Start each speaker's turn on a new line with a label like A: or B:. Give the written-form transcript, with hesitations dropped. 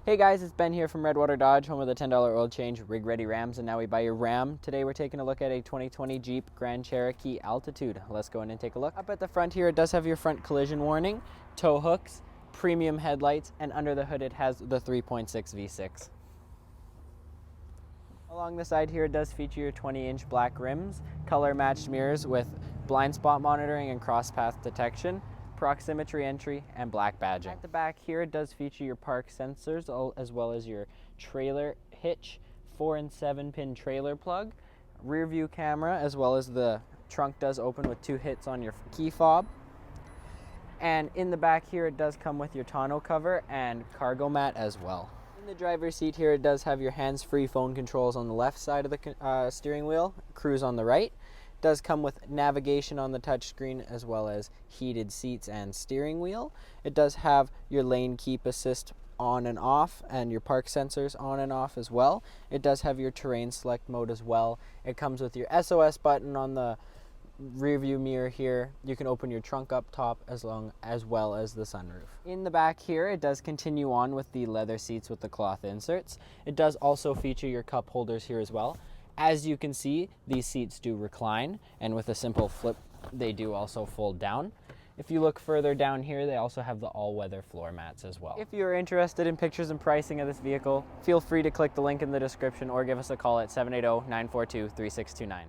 A: Hey guys, it's Ben here from Redwater Dodge, home of the $10 oil change, rig ready Rams, and now we buy your Ram. Today we're taking a look at a 2020 Jeep Grand Cherokee Altitude. Let's go in and take a look. Up at the front here, it does have your front collision warning, tow hooks, premium headlights, and under the hood it has the 3.6 V6. Along the side here, it does feature your 20-inch black rims, color matched mirrors with blind spot monitoring and cross path detection, proximity entry, and black badging. At the back here, it does feature your park sensors as well as your trailer hitch, 4 and 7 pin trailer plug, rear view camera, as well as the trunk does open with 2 hits on your key fob. And in the back here, it does come with your tonneau cover and cargo mat as well. In the driver's seat here, it does have your hands-free phone controls on the left side of the steering wheel, cruise on the right. Does come with navigation on the touchscreen as well as heated seats and steering wheel. It does have your lane keep assist on and off and your park sensors on and off as well. It does have your terrain select mode as well. It comes with your SOS button on the rear view mirror here. You can open your trunk up top as well as the sunroof. In the back here, it does continue on with the leather seats with the cloth inserts. It does also feature your cup holders here as well. As you can see, these seats do recline, and with a simple flip, they do also fold down. If you look further down here, they also have the all-weather floor mats as well. If you're interested in pictures and pricing of this vehicle, feel free to click the link in the description or give us a call at 780-942-3629.